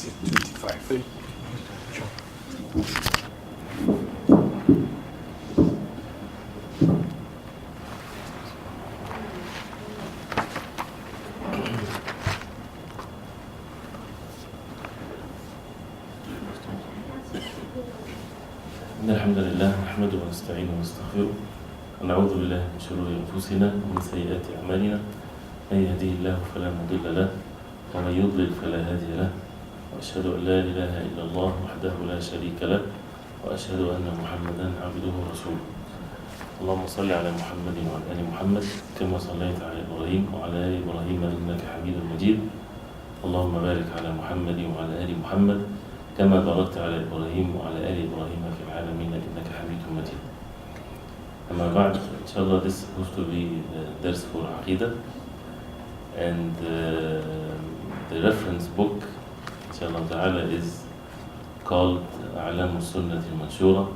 25. إن الحمد لله نحمده ونستعينه ونستغفره ونعوذ بالله من شرور أنفسنا ومن سيئات أعمالنا من يهديه الله فلا مضل له ومن يضلل فلا هادي له وأشهد أن لا إله إلا الله وحده لا شريك له وأشهد أن محمدا عبده ورسوله اللهم صل على محمد وعلى آل محمد كما صليت على إبراهيم وعلى آل إبراهيم إنك حميد مجيد اللهم بارك على محمد وعلى آل محمد كما باركت على إبراهيم وعلى آل إبراهيم في العالمين إنك حميد مجيد. أما بعد, inshallah, this is supposed to be the dars for Aqeedah, and the reference book, inshallah ta'ala, is called أعلام السنة المنشورة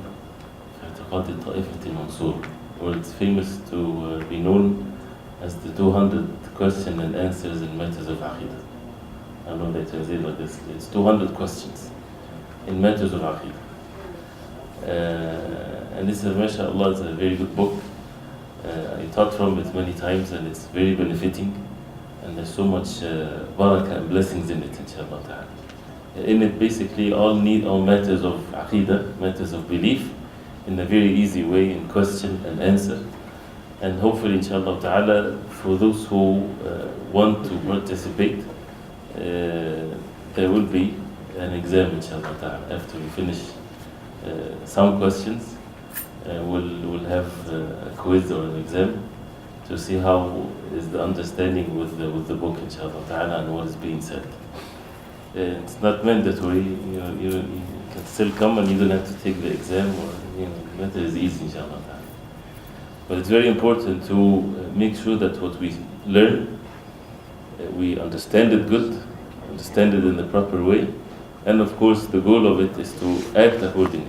في اعتقاد الطائفة المنصورة, or it's famous to be known as the 200 question and answers in matters of Aqeedah. I don't know they translate like this. It's 200 questions in matters of Aqeedah. And this is, mashallah, it's a very good book. I taught from it many times and it's very benefiting. And there's so much barakah and blessings in it, inshallah ta'ala. In it, basically, all matters of Aqeedah, matters of belief, in a very easy way, in question and answer. And hopefully, inshallah ta'ala, for those who want to participate, there will be an exam, inshallah ta'ala. After we finish some questions, we'll have a quiz or an exam to see how is the understanding with the book, inshallah ta'ala, and what is being said. It's not mandatory, you can still come and you don't have to take the exam, or the matter is easy, inshallah ta'ala. But it's very important to make sure that what we learn, we understand it good, understand it in the proper way, and of course the goal of it is to act accordingly.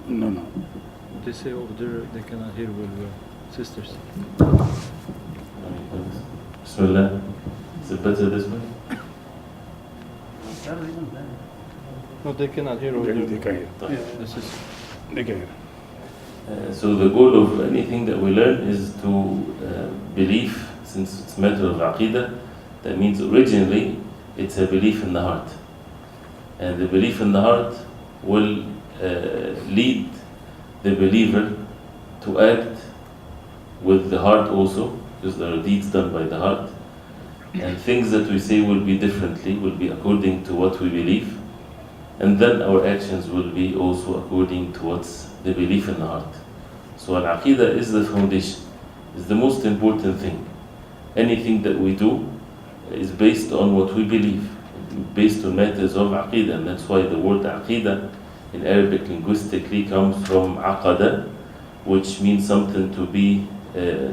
No. They say over there they cannot hear with sisters. Bismillah. Is it better this way? No, they cannot hear over They there. can hear. The sisters. They can hear. So the goal of anything that we learn is to believe, since it's a matter of Aqeedah, that means originally it's a belief in the heart. And the belief in the heart will lead the believer to act with the heart also, because there are deeds done by the heart. And things that we say will be differently, will be according to what we believe. And then our actions will be also according to what's the belief in the heart. So al-Aqeedah is the foundation, is the most important thing. Anything that we do is based on what we believe, based on matters of Aqeedah. And that's why the word Aqeedah in Arabic linguistically comes from Aqada, which means something to be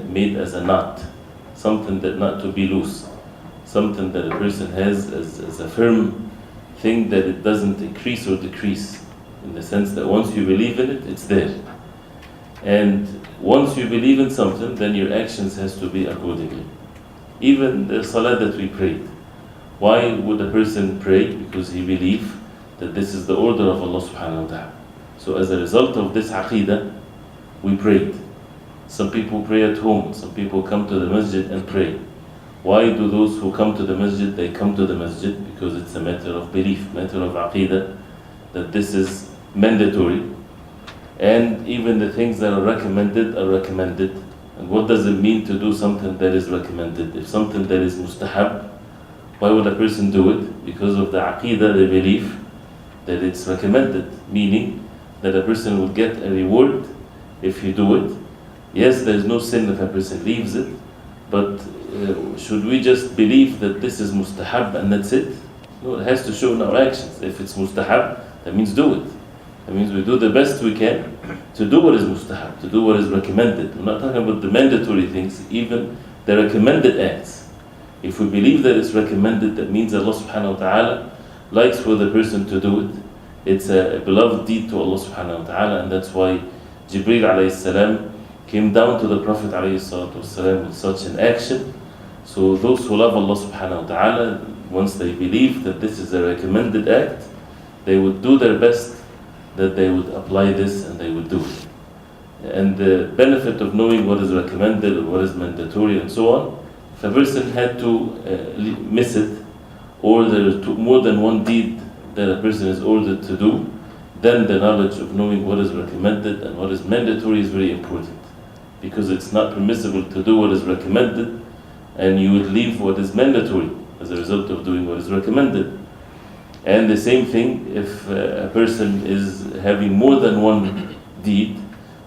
made as a knot, something that not to be loose, something that a person has as a firm thing, that it doesn't increase or decrease, in the sense that once you believe in it, it's there. And once you believe in something, then your actions has to be accordingly. Even the salah that we prayed, why would a person pray? Because he believes that this is the order of Allah subhanahu wa ta'ala. So as a result of this Aqeedah, we prayed. Some people pray at home, some people come to the masjid and pray. Why do those who come to the masjid, they come to the masjid? Because it's a matter of belief, matter of Aqeedah, that this is mandatory. And even the things that are recommended are recommended. And what does it mean to do something that is recommended? If something that is mustahab, why would a person do it? Because of the Aqeedah, the belief that it's recommended, meaning that a person will get a reward if you do it. Yes, there is no sin if a person leaves it, but should we just believe that this is mustahab and that's it? No, it has to show in our actions. If it's mustahab, that means do it. That means we do the best we can to do what is mustahab, to do what is recommended. We're not talking about the mandatory things, even the recommended acts. If we believe that it's recommended, that means Allah subhanahu wa ta'ala likes for the person to do it. It's a beloved deed to Allah subhanahu wa ta'ala, and that's why Jibreel alayhi salam came down to the Prophet alayhi salatu wasalam with such an action So those who love Allah subhanahu wa ta'ala, once they believe that this is a recommended act, they would do their best that they would apply this and they would do it. And the benefit of knowing what is recommended or what is mandatory and so on, if a person had to miss it, or there is more than one deed that a person is ordered to do, then the knowledge of knowing what is recommended and what is mandatory is very important. Because it's not permissible to do what is recommended and you would leave what is mandatory as a result of doing what is recommended. And the same thing if a person is having more than one deed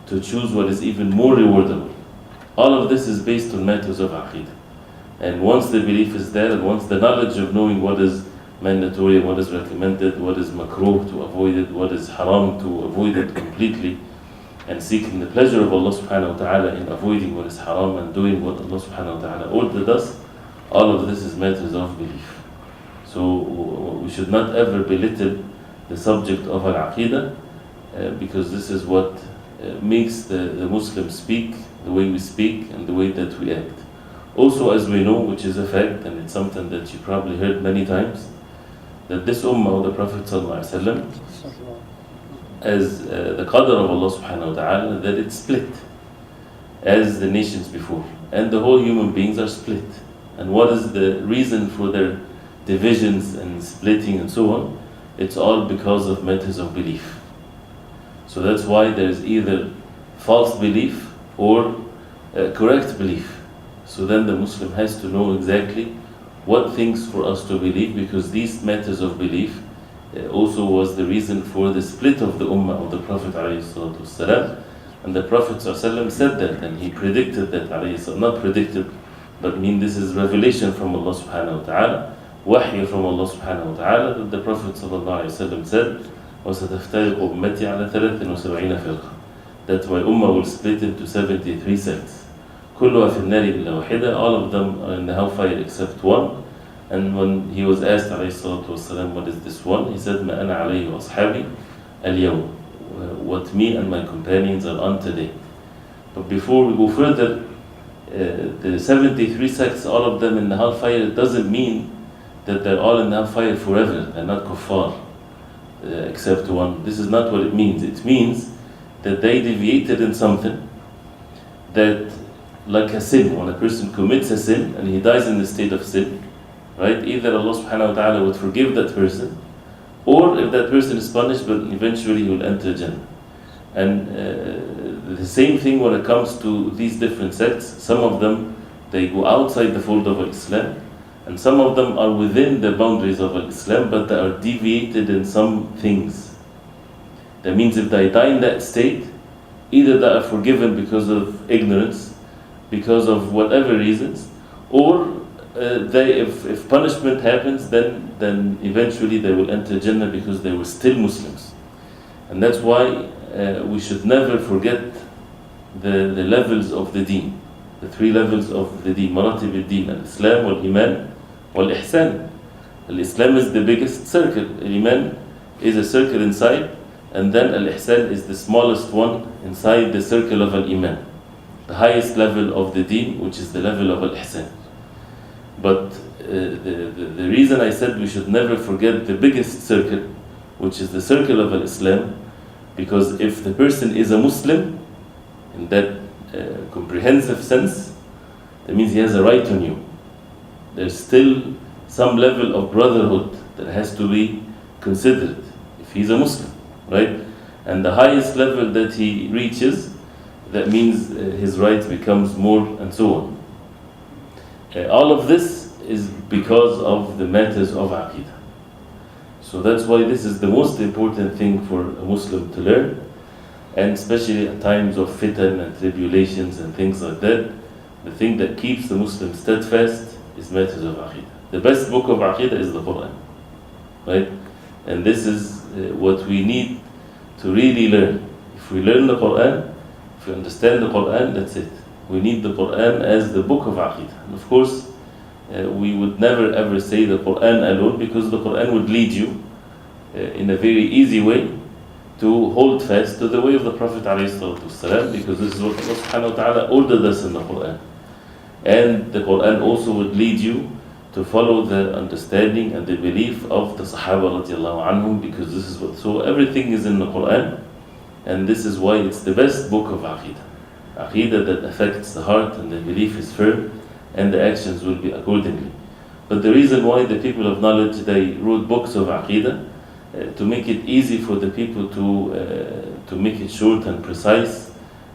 to choose what is even more rewardable. All of this is based on matters of Aqeedah. And once the belief is there, and once the knowledge of knowing what is mandatory, what is recommended, what is makruh, to avoid it, what is haram, to avoid it completely, and seeking the pleasure of Allah subhanahu wa ta'ala in avoiding what is haram and doing what Allah subhanahu wa ta'ala ordered us, all of this is matters of belief. So we should not ever belittle the subject of al-Aqeedah, because this is what makes the Muslims speak the way we speak and the way that we act. Also, as we know, which is a fact, and it's something that you probably heard many times, that this ummah of the Prophet ﷺ, as the qadr of Allah subhanahu wa ta'ala, that it's split as the nations before, and the whole human beings are split. And what is the reason for their divisions and splitting and so on? It's all because of matters of belief. So that's why there's either false belief or correct belief. So then the Muslim has to know exactly what things for us to believe, because these matters of belief also was the reason for the split of the ummah of the Prophet ﷺ. And the Prophet ﷺ said that, and he predicted that, not predicted, but this is revelation from Allah subhanahu wa ta'ala, wahy from Allah subhanahu wa ta'ala, that the Prophet ﷺ said, وَسَتَفْتَرِقُ أُمَّتِي عَلَى 73 فِرْقَةٍ, that my ummah will split into 73 sects. كلها في النار إلا واحدة, all of them are in the hellfire except one. And when he was asked والسلام, what is this one, he said ما أنا عليه وأصحابي اليوم, what me and my companions are on today. But before we go further, the 73 sects, all of them in the hellfire, it doesn't mean that they're all in the hellfire forever. They're not kuffar, except one. This is not what it means. It means that they deviated in something that, like a sin, when a person commits a sin and he dies in the state of sin, right? Either Allah subhanahu wa ta'ala would forgive that person, or if that person is punished, but eventually he will enter Jannah. And the same thing when it comes to these different sects. Some of them, they go outside the fold of Islam, and some of them are within the boundaries of Islam, but they are deviated in some things. That means if they die in that state, either they are forgiven because of ignorance, because of whatever reasons, or if punishment happens, then eventually they will enter Jannah because they were still Muslims. And that's why we should never forget the levels of the deen, the three levels of the deen, maratib al-deen, al-Islam, wal-Iman, wal-Ihsan. Al-Islam is the biggest circle, al-Iman is a circle inside, and then al-Ihsan is the smallest one inside the circle of al-Iman, the highest level of the deen, which is the level of al-Ihsan. But the reason I said we should never forget the biggest circle, which is the circle of al-Islam, because if the person is a Muslim, in that comprehensive sense, that means he has a right on you. There's still some level of brotherhood that has to be considered if he's a Muslim, right? And the highest level that he reaches, that means his right becomes more, and so on. All of this is because of the matters of Aqeedah. So that's why this is the most important thing for a Muslim to learn, and especially at times of fitan and tribulations and things like that. The thing that keeps the Muslim steadfast is matters of Aqeedah. The best book of Aqeedah is the Quran, right? And this is what we need to really learn. If we learn the Quran, if we understand the Quran, that's it. We need the Quran as the book of Aqeedah. And of course, we would never ever say the Quran alone, because the Quran would lead you in a very easy way to hold fast to the way of the Prophet ﷺ, because this is what Allah subhanahu wa ta'ala ordered us in the Quran. And the Quran also would lead you to follow the understanding and the belief of the Sahaba radiallahu anhum, because this is what, so everything is in the Quran, and this is why it's the best book of Aqeedah. Aqeedah that affects the heart and the belief is firm, and the actions will be accordingly. But the reason why the people of knowledge, they wrote books of Aqeedah, to make it easy for the people to make it short and precise,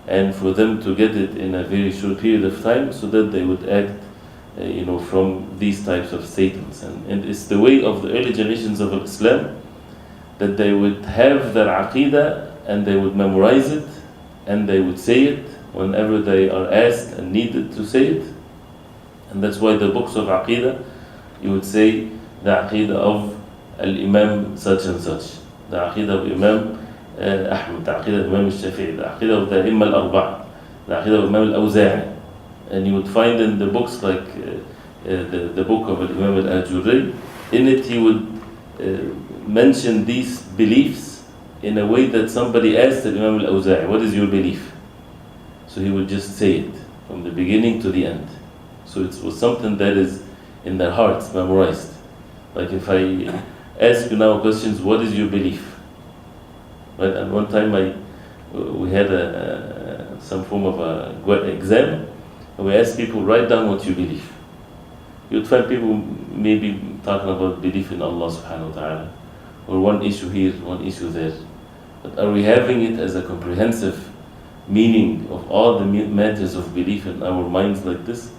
and for them to get it in a very short period of time, so that they would act from these types of statements. And it's the way of the early generations of Islam, that they would have their Aqeedah and they would memorize it and they would say it whenever they are asked and needed to say it. And that's why the books of Aqeedah, you would say the Aqeedah of Al-Imam such and such, the Aqeedah of Imam Ahmad, the Aqeedah of Imam Shafi'i, the Aqeedah of the Imam Al-Arba'a, the Aqeedah of Imam Al-Awza'i. And you would find in the books like the book of Imam Al-Ajurri, in it he would mention these beliefs in a way that somebody asked Imam Al-Awza'i, what is your belief? So he would just say it from the beginning to the end. So it was something that is in their hearts, memorized. Like if I ask you now questions, what is your belief? Right? And one time we had some form of a exam, and we asked people, write down what you believe. You'd find people maybe talking about belief in Allah subhanahu wa ta'ala, or one issue here, one issue there. But are we having it as a comprehensive meaning of all the matters of belief in our minds like this?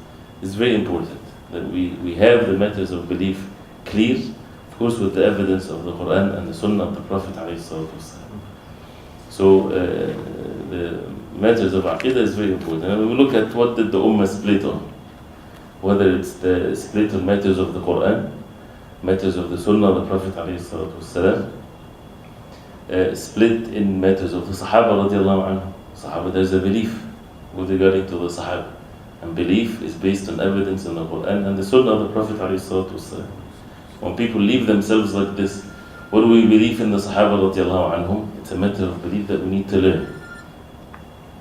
It's very important that we have the matters of belief clear, of course with the evidence of the Quran and the Sunnah of the Prophet ﷺ. So the matters of Aqeedah is very important. And we look at what did the Ummah split on, whether it's the split on matters of the Quran, matters of the Sunnah of the Prophet ﷺ, split in matters of the Sahaba radiallahu anhu. Sahaba, there's a belief with regarding to the Sahaba, and belief is based on evidence in the Quran and the Sunnah of the Prophet ﷺ. When people leave themselves like this, what do we believe in the Sahaba radiallahu anhum? It's a matter of belief that we need to learn.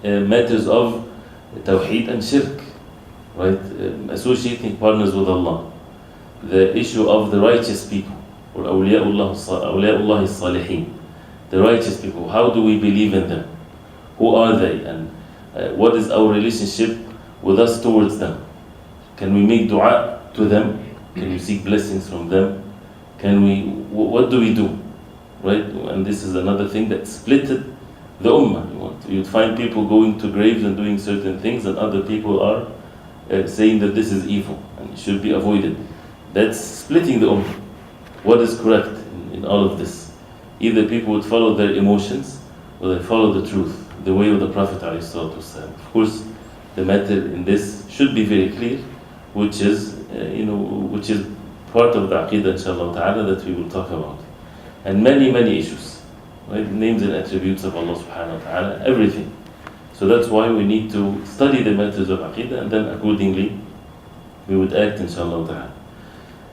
Matters of Tawheed and Shirk, right? Associating partners with Allah. The issue of the righteous people, or awliya'ullah as-salihin, the righteous people. How do we believe in them? Who are they? And what is our relationship with us towards them? Can we make dua to them? Can we seek blessings from them? What do we do? Right? And this is another thing that splitted the ummah. You'd find people going to graves and doing certain things, and other people are saying that this is evil and it should be avoided. That's splitting the ummah. What is correct in all of this? Either people would follow their emotions, or they follow the truth, the way of the Prophet ﷺ. Of course, the matter in this should be very clear, which is part of the Aqeedah, inshallah ta'ala, that we will talk about. And many issues, right? Names and attributes of Allah subhanahu wa ta'ala, everything. So that's why we need to study the matters of Aqeedah, and then accordingly we would act, inshallah ta'ala.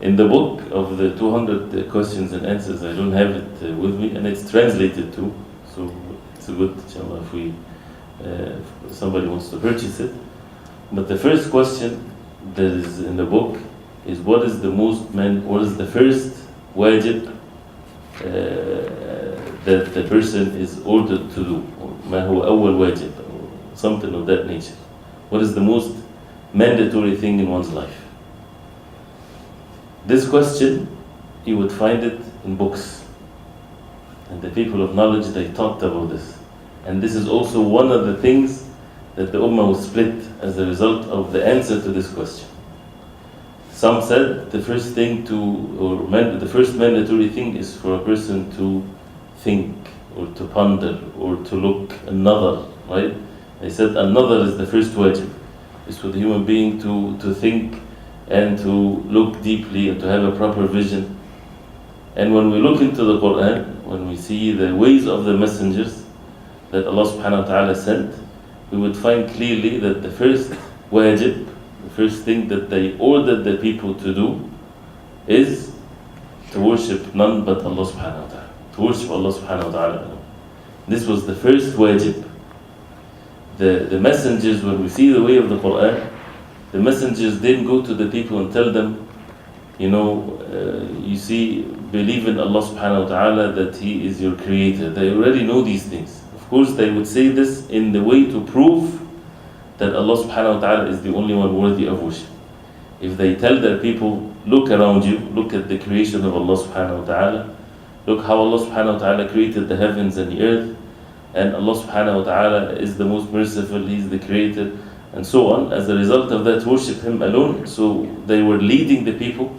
In the book of the 200 questions and answers, I don't have it with me, and it's translated too, so it's a good, inshallah, if somebody wants to purchase it. But the first question that is in the book is, what is the first wajib that the person is ordered to do, or ma huwa awwal wajib, or something of that nature. What is the most mandatory thing in one's life? This question, you would find it in books, and the people of knowledge, they talked about this. And this is also one of the things that the ummah was split as a result of the answer to this question. Some said the first mandatory thing is for a person to think, or to ponder, or to look another, right? They said another is the first wajib. It's for the human being to think and to look deeply and to have a proper vision. And when we look into the Quran, when we see the ways of the messengers that Allah subhanahu wa ta'ala sent, we would find clearly that the first wajib, the first thing that they ordered the people to do, is to worship none but Allah subhanahu wa ta'ala. To worship Allah subhanahu wa ta'ala. This was the first wajib. The messengers, when we see the way of the Quran, The messengers didn't go to the people and tell them, you see, believe in Allah subhanahu wa ta'ala, that He is your creator. They already know these things. Of course, they would say this in the way to prove that Allah subhanahu wa ta'ala is the only one worthy of worship. If they tell their people, look around you, look at the creation of Allah subhanahu wa ta'ala, look how Allah subhanahu wa ta'ala created the heavens and the earth, and Allah subhanahu wa ta'ala is the most merciful, He is the creator, and so on. As a result of that, worship Him alone. So they were leading the people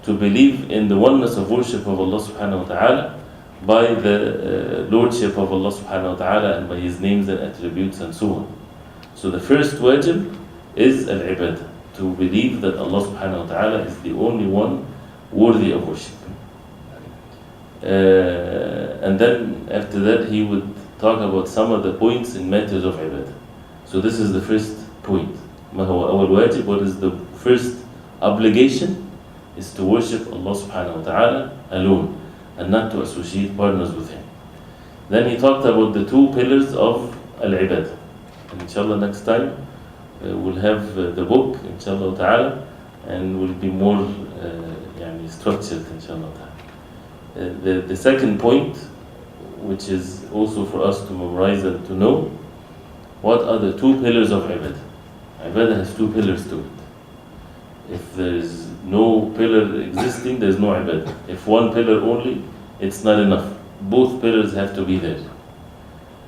to believe in the oneness of worship of Allah subhanahu wa ta'ala by the lordship of Allah subhanahu wa ta'ala and by His names and attributes and so on. So the first wajib is al-ibadah, to believe that Allah subhanahu wa ta'ala is the only one worthy of worship. And then after that he would talk about some of the points in matters of ibadah. So this is the first point. ما هو أول واجب? What is the first obligation? Is to worship Allah subhanahu wa ta'ala alone and not to associate partners with Him. Then he talked about the two pillars of al-ibadah. And inshallah next time we'll have the book inshallah ta'ala and will be more structured inshallah ta'ala. The second point, which is also for us to memorize and to know, what are the two pillars of ibadah? Ibadah has two pillars to it. If there is no pillar existing, there is no ibadah. If one pillar only, it's not enough. Both pillars have to be there.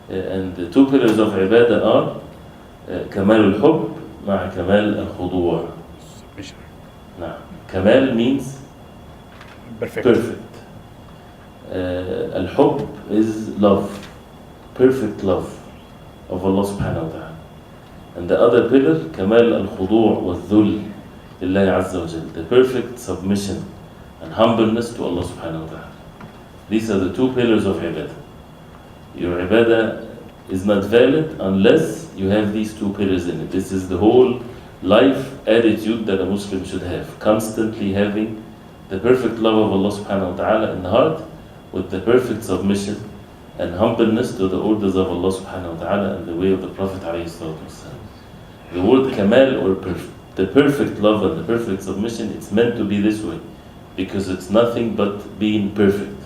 And the two pillars of ibadah are كمال الحب مع كمال الخضوع. Now, كمال means Perfect. Al-Hub is love, perfect love of Allah subhanahu wa ta'ala. And the other pillar, كمال الخضوع والذل لله عز وجل, the perfect submission and humbleness to Allah subhanahu wa ta'ala. These are the two pillars of ibadah. Your ibadah is not valid unless you have these two pillars in it. This is the whole life attitude that a Muslim should have, constantly having the perfect love of Allah subhanahu wa ta'ala in the heart, with the perfect submission and humbleness to the orders of Allah subhanahu wa ta'ala and the way of the Prophet alayhi salatu wasalam. The word kamal, or the perfect love and the perfect submission, it's meant to be this way, because it's nothing but being perfect.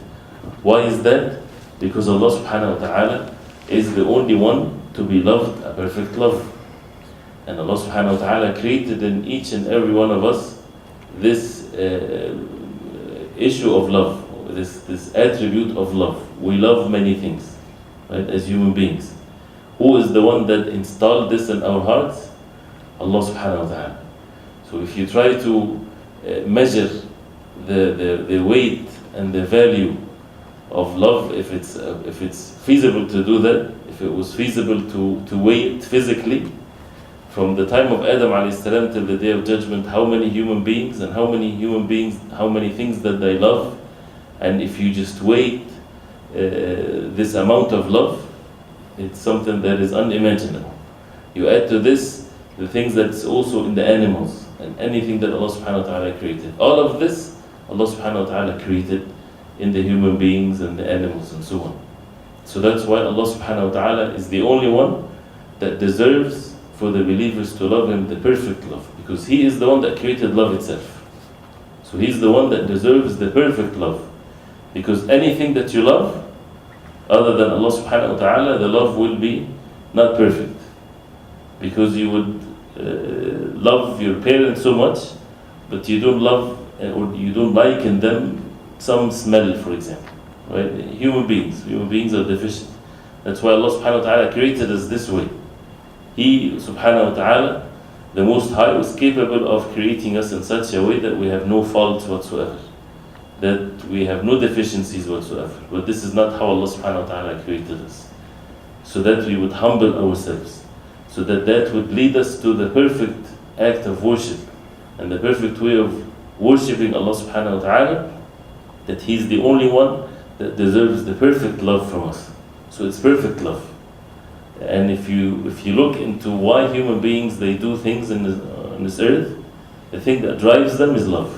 Why is that? Because Allah subhanahu wa ta'ala is the only one to be loved a perfect love. And Allah subhanahu wa ta'ala created in each and every one of us this issue of love, this attribute of love. We love many things, right, as human beings. Who is the one that installed this in our hearts? Allah subhanahu wa ta'ala. So if you try to measure the weight and the value of love, if it's feasible to do that, if it was feasible to weigh it physically, from the time of Adam alayhi salam till the day of judgment, how many human beings and how many things that they love, and if you just weigh this amount of love, it's something that is unimaginable. You add to this the things that's also in the animals and anything that Allah subhanahu wa ta'ala created. All of this Allah subhanahu wa ta'ala created in the human beings and the animals and so on. So that's why Allah subhanahu wa ta'ala is the only one that deserves for the believers to love Him the perfect love, because He is the one that created love itself. So He's the one that deserves the perfect love, because anything that you love other than Allah subhanahu wa ta'ala, the love will be not perfect, because you would love your parents so much, but you don't love or you don't like in them some smell, for example, right? Human beings are deficient. That's why Allah subhanahu wa ta'ala created us this way. He subhanahu wa ta'ala, the Most High, was capable of creating us in such a way that we have no faults whatsoever, that we have no deficiencies whatsoever. But this is not how Allah subhanahu wa ta'ala created us. So that we would humble ourselves, so that would lead us to the perfect act of worship and the perfect way of worshipping Allah subhanahu wa ta'ala, that He's the only one that deserves the perfect love from us. So it's perfect love. And if you look into why human beings they do things on this earth, the thing that drives them is love.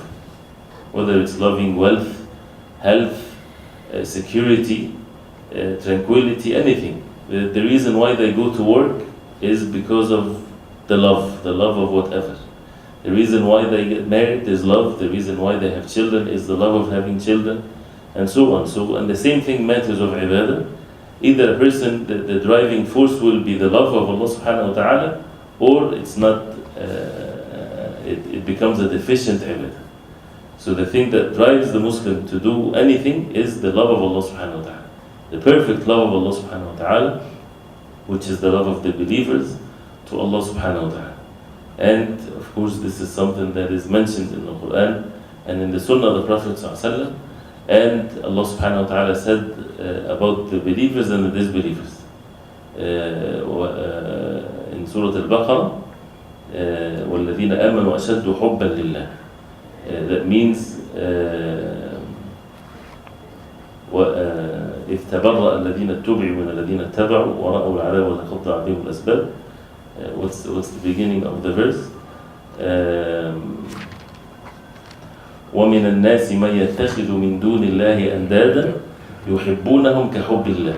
Whether it's loving wealth, health, security, tranquility, anything. The reason why they go to work is because of the love of whatever. The reason why they get married is love. The reason why they have children is the love of having children, and so on. And the same thing matters of ibadah. Either a person, the driving force will be the love of Allah subhanahu wa ta'ala, or it's not, it becomes a deficient ibadah. So the thing that drives the Muslim to do anything is the love of Allah subhanahu wa ta'ala. The perfect love of Allah subhanahu wa ta'ala, which is the love of the believers to Allah subhanahu wa ta'ala. And of course this is something that is mentioned in the Quran and in the Sunnah of the Prophet sallallahu alaihi wasallam. And Allah subhanahu wa ta'ala said about the believers and the disbelievers. In Surah Al-Baqarah, وَالَّذِينَ آمَنُوا أَشَدُّ حُبًّا لِلَّهِ. That means إذ تبرأ الذين اتبعوا من الذين اتبعوا ورأوا العذاب وتقطعت بهم الأسباب. What's the beginning of the verse? ومن الناس من يتخذ من دون الله أندادا يحبونهم كحب الله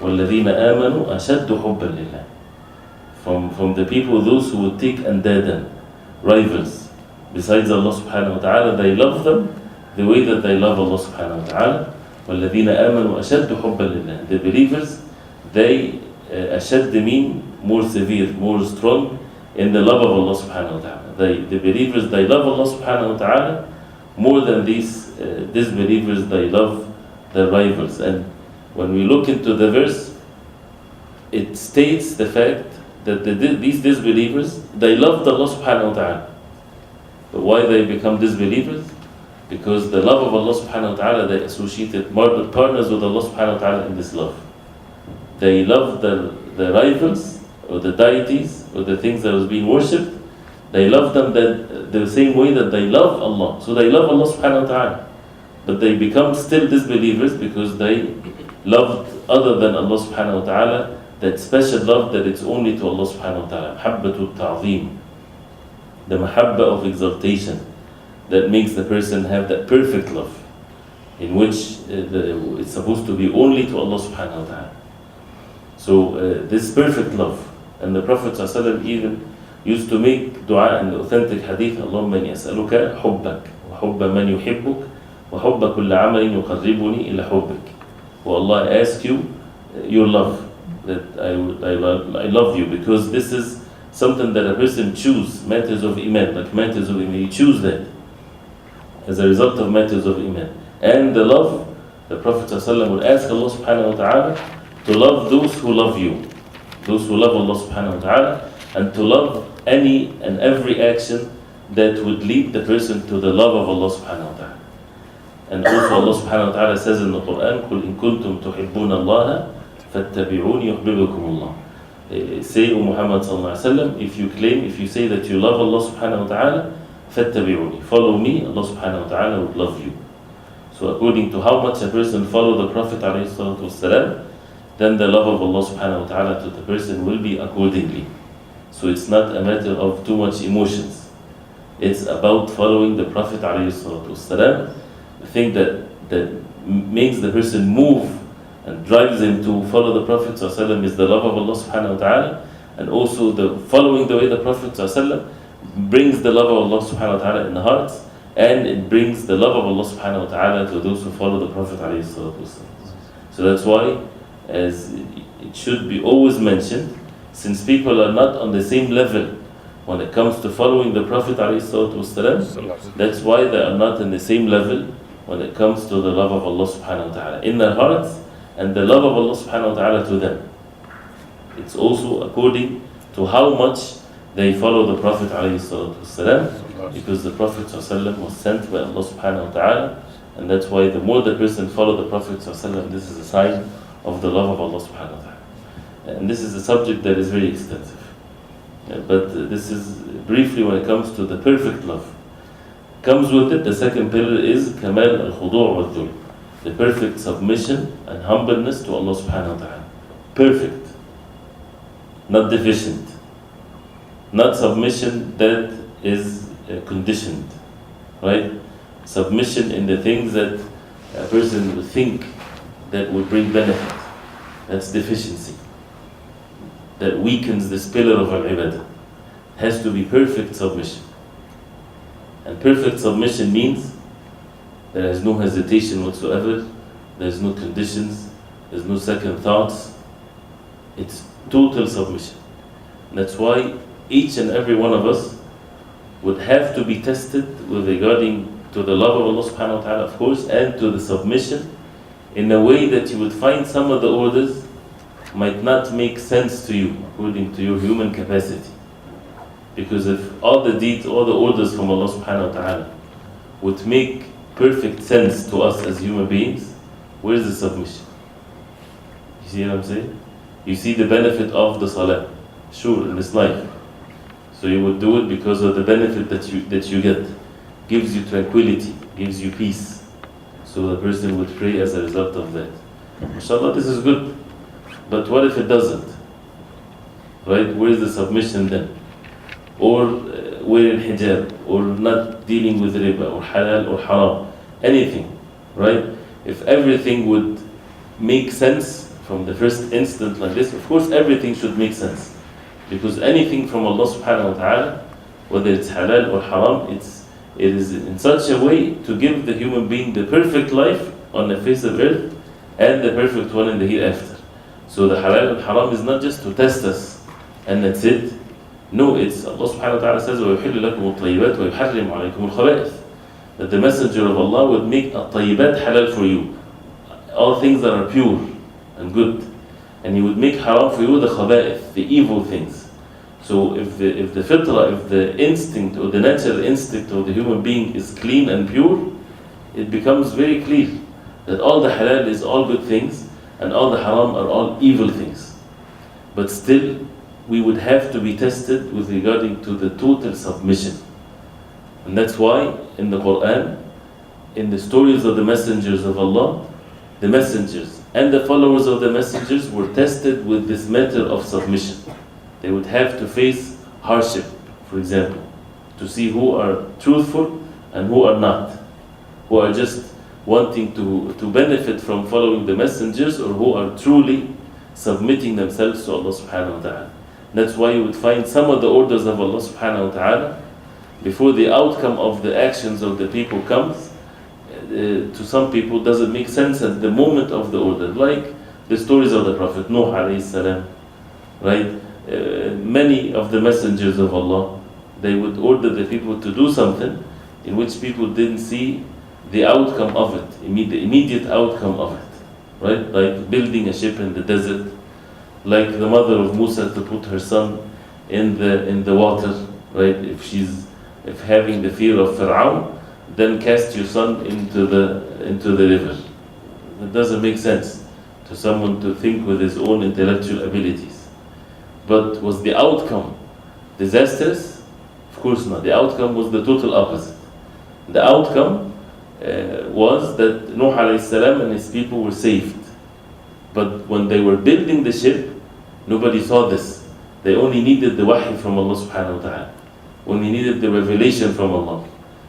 والذين آمنوا أشد حبا لله. From the people, those who would take andadan, rivals, besides Allah subhanahu wa ta'ala, they love them the way that they love Allah subhanahu wa ta'ala. وَالَّذِينَ آمَنُوا أَشَدُّ حُبًّا لِلَّهِ. The believers, they أشد mean more severe, more strong in the love of Allah subhanahu wa ta'ala. The believers, they love Allah subhanahu wa ta'ala more than these disbelievers, they love the rivals. And when we look into the verse, it states the fact that these disbelievers, they loved Allah subhanahu wa ta'ala. But why they become disbelievers? Because the love of Allah subhanahu wa ta'ala, they associated partners with Allah subhanahu wa ta'ala in this love. They love the rivals or the deities or the things that was being worshipped. They love them the same way that they love Allah. So they love Allah subhanahu wa ta'ala. But they become still disbelievers because they loved other than Allah subhanahu wa ta'ala, that special love that it's only to Allah subhanahu wa ta'ala. Mahabbatul ta'zeem. The mahabba of exaltation that makes the person have that perfect love, in which it's supposed to be only to Allah subhanahu wa ta'ala. So this perfect love, and the Prophet ﷺ even used to make dua in the authentic hadith, Allahumma inni as'aluka hubbak wa hubba man yuhibbuk wa hubba kulli amalin yuqarribuni ila hubbik. Oh Allah, I ask you your love, that I love you, because this is something that a person choose, matters of iman, like matters of iman, you choose that as a result of matters of iman. And the love, the Prophet ﷺ would ask Allah subhanahu wa ta'ala to love those who love you, those who love Allah subhanahu wa ta'ala, and to love any and every action that would lead the person to the love of Allah subhanahu wa ta'ala. And also Allah subhanahu wa ta'ala says in the Quran, قُلْ إِن كُنْتُمْ تُحِبُّونَ اللَّهَ فَاتَّبِعُونِ يُحْبِبُكُمُ اللَّهِ. Say, O Muhammad sallallahu alaihi wasallam, if you say that you love Allah subhanahu wa ta'ala, فَاتَّبِعُونِ, follow me, Allah subhanahu wa ta'ala would love you. So according to how much a person follow the Prophet alayhi salatu wasalam, then the love of Allah subhanahu wa ta'ala to the person will be accordingly. So it's not a matter of too much emotions. It's about following the Prophet alayhi salatu wasalam. The thing that makes the person move and drives him to follow the Prophet sallallahu alaihi wasallam is the love of Allah subhanahu wa ta'ala, and also the following the way the Prophet sallallahu alaihi wasallam brings the love of Allah subhanahu wa ta'ala in the hearts, and it brings the love of Allah subhanahu wa ta'ala to those who follow the Prophet alayhi salatu wasalam. So that's why, as it should be always mentioned, since people are not on the same level when it comes to following the Prophet ﷺ, that's why they are not in the same level when it comes to the love of Allah subhanahu wa ta'ala in their hearts and the love of Allah subhanahu wa ta'ala to them. It's also according to how much they follow the Prophet ﷺ, because the Prophet ﷺ was sent by Allah subhanahu wa ta'ala, and that's why the more the person follow the Prophet ﷺ, this is a sign of the love of Allah subhanahu wa ta'ala. And this is a subject that is very extensive. But this is briefly when it comes to the perfect love. Comes with it, the second pillar is Kamal al-Khudu' wal-Dhul, the perfect submission and humbleness to Allah subhanahu wa ta'ala. Perfect, not deficient, not submission that is conditioned, right? Submission in the things that a person would think that would bring benefit. That's deficiency. That weakens this pillar of al-ibadah. Has to be perfect submission. And perfect submission means there is no hesitation whatsoever, there's no conditions, there's no second thoughts. It's total submission. And that's why each and every one of us would have to be tested with regarding to the love of Allah subhanahu wa ta'ala, of course, and to the submission, in a way that you would find some of the orders might not make sense to you according to your human capacity. Because if all the deeds, all the orders from Allah subhanahu wa ta'ala would make perfect sense to us as human beings, where is the submission? You see what I'm saying? You see the benefit of the salah, sure, in this life. So you would do it because of the benefit that you get. Gives you tranquility, gives you peace. So the person would pray as a result of that. Inshallah, this is good. But what if it doesn't? Right? Where is the submission then? Or wearing hijab, or not dealing with riba, or halal or haram, anything, right? If everything would make sense from the first instant like this, of course everything should make sense. Because anything from Allah subhanahu wa ta'ala, whether it's halal or haram, it is in such a way to give the human being the perfect life on the face of earth and the perfect one in the hereafter. So the halal and haram is not just to test us and that's it. No, it's Allah subhanahu wa ta'ala says, وَيُحِلُّ لَكُمُ الطَّيِّبَاتِ وَيُحَرِّمُ عَلَيْكُمُ الْخَبَائِثِ. That the Messenger of Allah would make a-tayyibat halal for you. All things that are pure and good. And He would make haram for you the khaba'ith, the evil things. So if the fitrah, if the instinct or the natural instinct of the human being is clean and pure, it becomes very clear that all the halal is all good things and all the haram are all evil things. But still, we would have to be tested with regarding to the total submission. And that's why in the Quran, in the stories of the messengers of Allah, the messengers and the followers of the messengers were tested with this matter of submission. They would have to face hardship, for example, to see who are truthful and who are not, who are just wanting to benefit from following the messengers, or who are truly submitting themselves to Allah subhanahu wa ta'ala. That's why you would find some of the orders of Allah subhanahu wa ta'ala, before the outcome of the actions of the people comes, to some people doesn't make sense at the moment of the order. Like the stories of the Prophet Nuh alayhi salam, right? Many of the messengers of Allah, they would order the people to do something in which people didn't see the outcome of it, the immediate outcome of it, right? Like building a ship in the desert, like the mother of Musa to put her son in the water, right? If having the fear of Fir'aun, then cast your son into the river. It doesn't make sense to someone to think with his own intellectual abilities. But was the outcome disastrous? Of course not. The outcome was the total opposite. The outcome was that Nuh alayhi salam and his people were saved. But when they were building the ship, nobody saw this. They only needed the wahy from Allah subhanahu wa ta'ala. Only needed the revelation from Allah.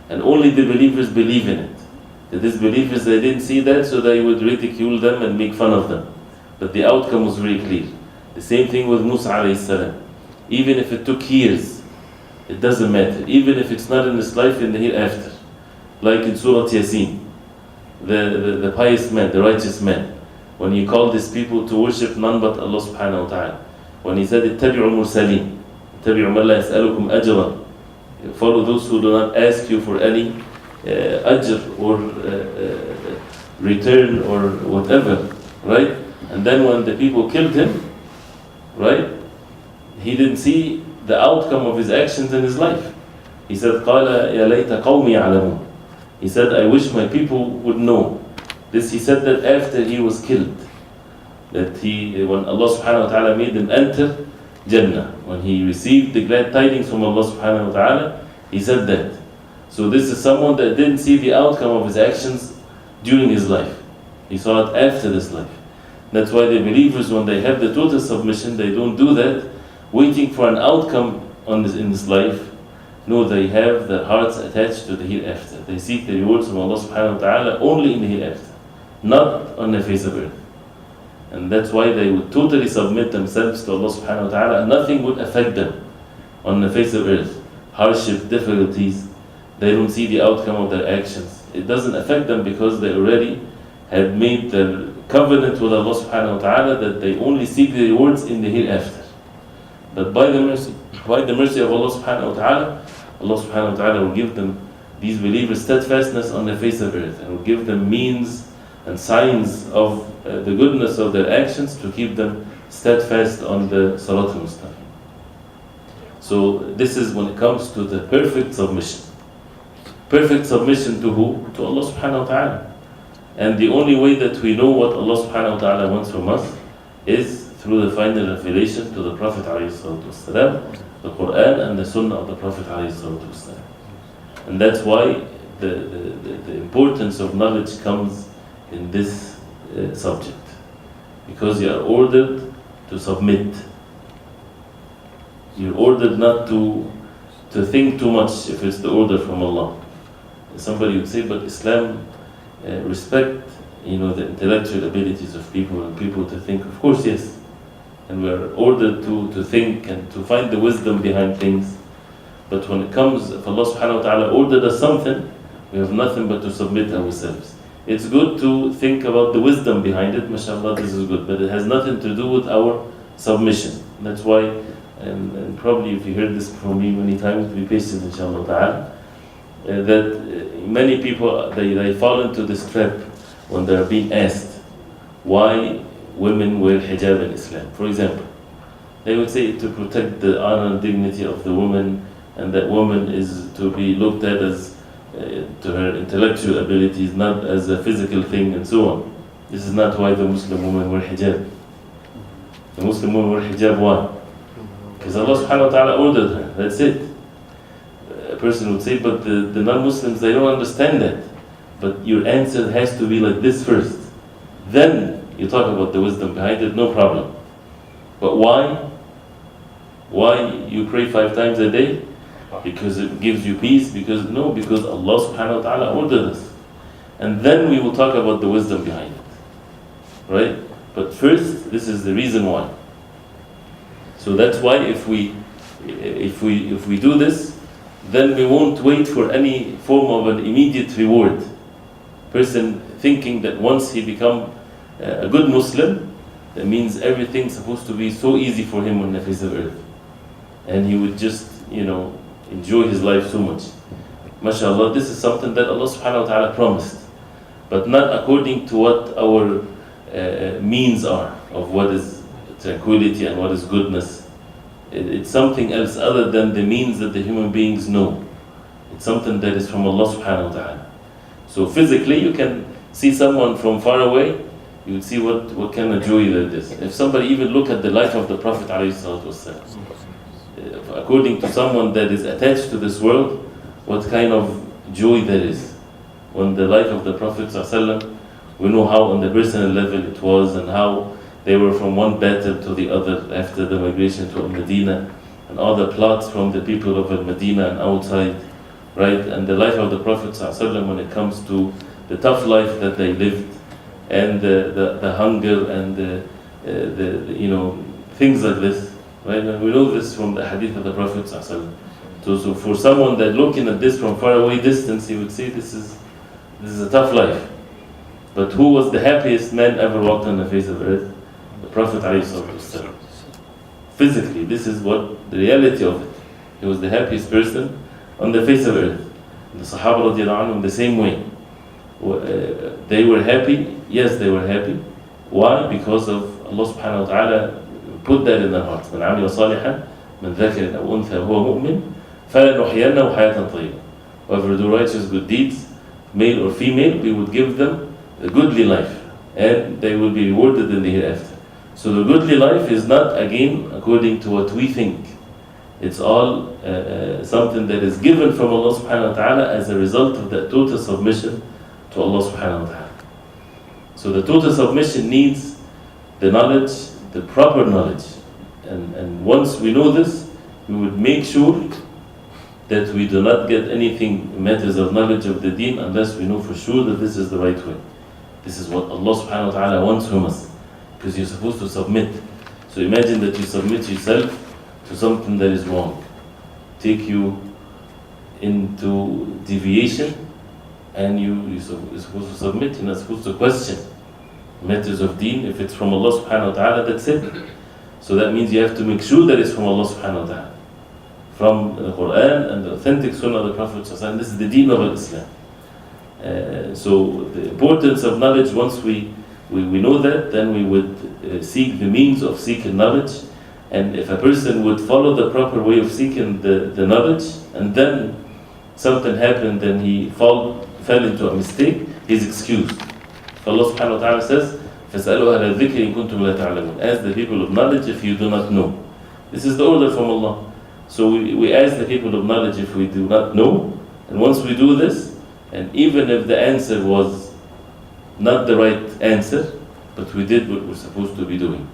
And only the believers believe in it. The disbelievers, they didn't see that, so they would ridicule them and make fun of them. But the outcome was very clear. The same thing with Musa alayhi salam. Even if it took years, it doesn't matter. Even if it's not in this life, in the hereafter. Like in Surah Yasin, the pious man, the righteous man, when he called his people to worship none but Allah subhanahu wa ta'ala. When he said, اتبعوا المرسلين, اتبعوا من لا يسألكم أجرا, follow those who do not ask you for any ajr or return or whatever, right? And then when the people killed him, right, he didn't see the outcome of his actions in his life. He said, قال يا ليت قومي يعلمون. He said, I wish my people would know. This he said that after he was killed. That when Allah subhanahu wa ta'ala made him enter Jannah, when he received the glad tidings from Allah subhanahu wa ta'ala, he said that. So this is someone that didn't see the outcome of his actions during his life. He saw it after this life. That's why the believers, when they have the total submission, they don't do that waiting for an outcome in this life. No, they have their hearts attached to the hereafter. They seek the rewards from Allah subhanahu wa ta'ala only in the hereafter, not on the face of earth. And that's why they would totally submit themselves to Allah subhanahu wa ta'ala, and nothing would affect them on the face of earth. Hardship, difficulties, They don't see the outcome of their actions. It doesn't affect them because they already had made their covenant with Allah subhanahu wa ta'ala that they only seek the rewards in the hereafter. But by the mercy of Allah subhanahu wa ta'ala, Allah subhanahu wa ta'ala will give them, these believers, steadfastness on the face of earth, and will give them means and signs of the goodness of their actions to keep them steadfast on the Salat al-Mustaqim. So this is when it comes to the perfect submission. Perfect submission to who? To Allah subhanahu wa ta'ala. And the only way that we know what Allah subhanahu wa ta'ala wants from us is through the final revelation to the Prophet alayhi salatu wasalam, the Quran and the Sunnah of the Prophet alayhi salatu wasalam. And that's why the importance of knowledge comes in this subject. Because you are ordered to submit. You're ordered not to think too much if it's the order from Allah. Somebody would say, but Islam respect, the intellectual abilities of people and people to think. Of course, yes. And we're ordered to think and to find the wisdom behind things. But when it comes, if Allah subhanahu wa ta'ala ordered us something, we have nothing but to submit ourselves. It's good to think about the wisdom behind it, mashallah, this is good, but it has nothing to do with our submission. That's why, and probably if you heard this from me many times, be patient inshallah ta'ala, that many people, they fall into this trap when they are being asked why women wear hijab in Islam. For example, they would say to protect the honor and dignity of the woman, and that woman is to be looked at as to her intellectual abilities, not as a physical thing, and so on. This is not why the Muslim women wear hijab. The Muslim women wear hijab, why? Because Allah subhanahu wa ta'ala ordered her, that's it. A person would say, but the non-Muslims, they don't understand that. But your answer has to be like this first. Then you talk about the wisdom behind it, no problem. But why? Why you pray 5 times a day? Because it gives you peace? Because Allah subhanahu wa ta'ala ordered us. And then we will talk about the wisdom behind it. Right? But first, this is the reason why. So that's why if we do this, then we won't wait for any form of an immediate reward. Person thinking that once he become a good Muslim, that means everything's supposed to be so easy for him on the face of earth. And he would just, enjoy his life so much. MashaAllah, this is something that Allah subhanahu wa ta'ala promised. But not according to what our means are, of what is tranquility and what is goodness. It's something else other than the means that the human beings know. It's something that is from Allah subhanahu wa ta'ala. So physically you can see someone from far away, you would see what kind of joy that is. If somebody even look at the life of the Prophet ﷺ, according to someone that is attached to this world, what kind of joy there is. When the life of the Prophet ﷺ, we know how on the personal level it was, and how they were from one battle to the other after the migration to Medina, and all the plots from the people of Medina and outside, right? And the life of the Prophet ﷺ when it comes to the tough life that they lived, and the hunger and the things like this, right? And we know this from the hadith of the Prophet ﷺ. So for someone that looking at this from far away distance, he would say this is a tough life. But who was the happiest man ever walked on the face of earth? The Prophet ﷺ. Physically, this is what the reality of it. He was the happiest person on the face of earth. The Sahaba radiallahu anhum the same way. They were happy. Yes, they were happy. Why? Because of Allah subhanahu wa ta'ala put that in their hearts. من عمل صالحا من ذكر أو أنثى وهو مؤمن فلنحيينه حياة طيبة. Whoever do righteous good deeds, male or female, we would give them a goodly life, and they will be rewarded in the hereafter. So the goodly life is not, again, according to what we think. It's all something that is given from Allah subhanahu wa ta'ala as a result of that total submission to Allah subhanahu wa ta'ala. So the total submission needs the knowledge, the proper knowledge. And once we know this, we would make sure that we do not get anything matters of knowledge of the deen unless we know for sure that this is the right way. This is what Allah subhanahu wa ta'ala wants from us. Because you're supposed to submit. So imagine that you submit yourself to something that is wrong. Take you into deviation, and you're supposed to submit. You're not supposed to question matters of deen. If it's from Allah subhanahu wa ta'ala, that's it. So that means you have to make sure that it's from Allah subhanahu wa ta'ala, from the Quran and the authentic Sunnah of the Prophet sallallahu alaihi wasallam. This is the deen of Islam. So the importance of knowledge, once we know that, then we would seek the means of seeking knowledge. And if a person would follow the proper way of seeking the knowledge, and then something happened and he fell into a mistake, he's excused. Allah subhanahu wa ta'ala says, فَاسْأَلُوا أَهْلَ الذِّكْرِ إِن كُنتُمْ لَا تَعْلَمُونَ. Ask the people of knowledge if you do not know. This is the order from Allah. So we ask the people of knowledge if we do not know, and once we do this, and even if the answer was not the right answer, but we did what we're supposed to be doing,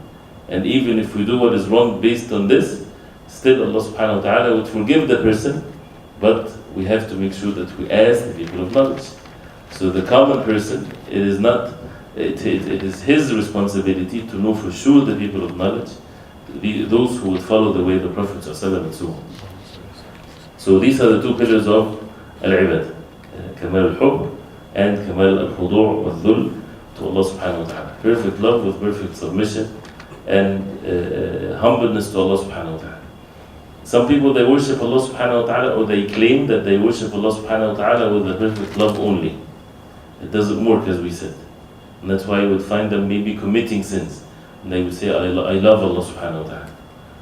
and even if we do what is wrong based on this, still Allah subhanahu wa ta'ala would forgive the person, but we have to make sure that we ask the people of knowledge. So the common person, it is his responsibility to know for sure the people of knowledge, those who would follow the way of the Prophet ﷺ and so on. So these are the two pillars of al-ibad, kamal al-hub and kamal al-khudu' wal-dhul to Allah subhanahu wa ta'ala. Perfect love with perfect submission and humbleness to Allah subhanahu wa ta'ala. Some people, they worship Allah subhanahu wa ta'ala, or they claim that they worship Allah subhanahu wa ta'ala with the perfect love only. It doesn't work, as we said. And that's why you would find them maybe committing sins. And they would say, I love Allah subhanahu wa ta'ala.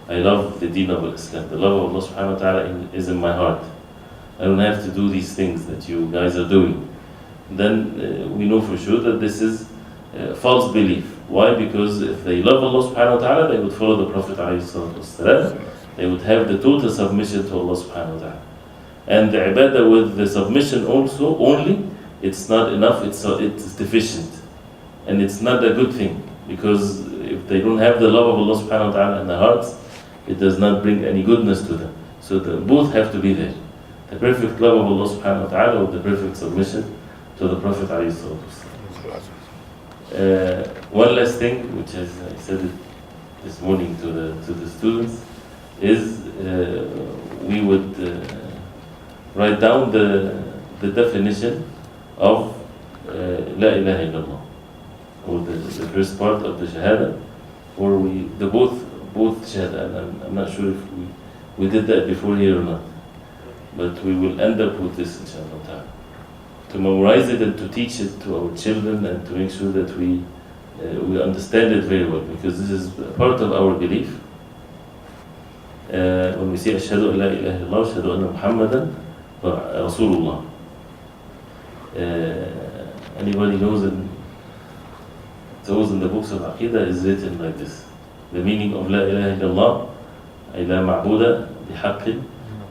I love the deen of Islam. The love of Allah subhanahu wa ta'ala is in my heart. I don't have to do these things that you guys are doing. Then we know for sure that this is false belief. Why? Because if they love Allah subhanahu wa ta'ala, they would follow the Prophet alayhi salatu wasalam. They would have the total submission to Allah subhanahu wa ta'ala. And the ibadah with the submission also only, it's not enough, it's deficient. And it's not a good thing, because if they don't have the love of Allah subhanahu wa ta'ala in their hearts, it does not bring any goodness to them. So both have to be there. The perfect love of Allah subhanahu wa ta'ala with the perfect submission to the Prophet alayhi salatu wasalam. One last thing, which I said it this morning to the students, is we would write down the definition of La ilaha illallah, or the first part of the Shahada, or both Shahada. And I'm not sure if we did that before here or not, but we will end up with this inshallah ta'ala, to memorize it and to teach it to our children, and to make sure that we understand it very well, because this is part of our belief. When we say Ashhadu an la ilaha illallah, Ashhadu anna Muhammadan Rasulullah. Anybody knows those in the books of Aqeedah is written like this. The meaning of La ilaha illallah, ay la ma'buda bihaqqin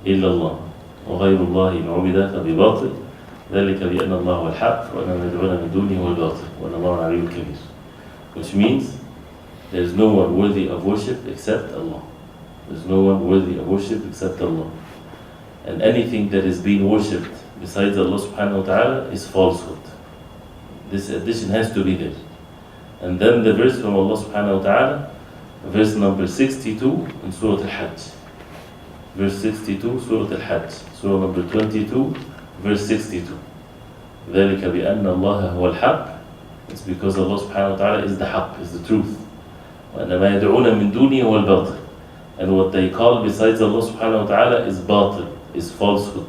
illallah, wa ghayru Allahi mu'bida fabibatil, ذلك بأن الله هو الحق وأن ما يدعون من دونه هو الباطل وأن الله العلي الكبير. Which means there is no one worthy of worship except Allah. There is no one worthy of worship except Allah. And anything that is being worshipped besides Allah subhanahu wa ta'ala is falsehood. This addition has to be there. And then the verse from Allah subhanahu wa ta'ala, verse number 62 in Surah Al-Hajj. Verse 62, Surah Al-Hajj. Surah number 22, verse 62. ذلك بأن الله هو الحق. It's because Allah subhanahu wa ta'ala is the haqq, is the truth. وأن ما يدعون من دونه هو الباطل. And what they call besides Allah subhanahu wa ta'ala is batil, is falsehood.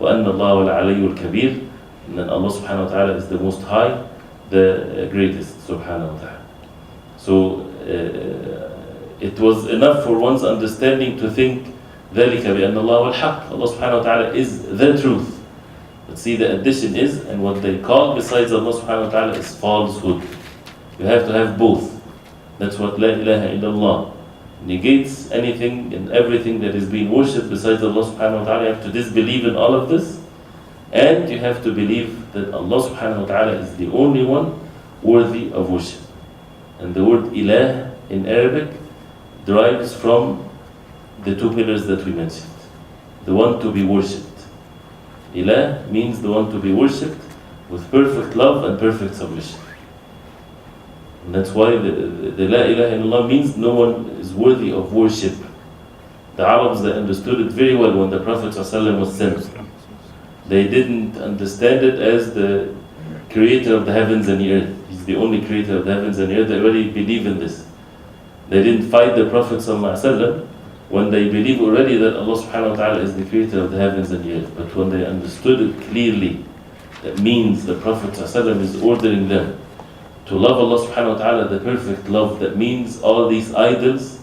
وأن الله العلي الكبير. And then Allah subhanahu wa ta'ala is the most high, the greatest subhanahu wa ta'ala. So it was enough for one's understanding to think ذلك بأن الله هو الحق. Allah subhanahu wa ta'ala is the truth. But see, the addition is, and what they call besides Allah subhanahu wa ta'ala is falsehood. You have to have both. That's what La ilaha illallah negates. Anything and everything that is being worshipped besides Allah subhanahu wa ta'ala. You have to disbelieve in all of this, and you have to believe that Allah subhanahu wa ta'ala is the only one worthy of worship. And the word ilah in Arabic derives from the two pillars that we mentioned. The one to be worshipped. Ilah means the one to be worshipped with perfect love and perfect submission. And that's why the La ilaha illallah means no one is worthy of worship The Arabs, they understood it very well when the Prophet ﷺ was sent. They didn't understand it as the creator of the heavens and the earth. He's the only creator of the heavens and the earth. They already believe in this. They didn't fight the Prophet ﷺ when they believe already that Allah subhanahu wa ta'ala is the creator of the heavens and the earth. But when they understood it clearly, that means the Prophet ﷺ is ordering them to love Allah subhanahu wa ta'ala, the perfect love. That means all these idols,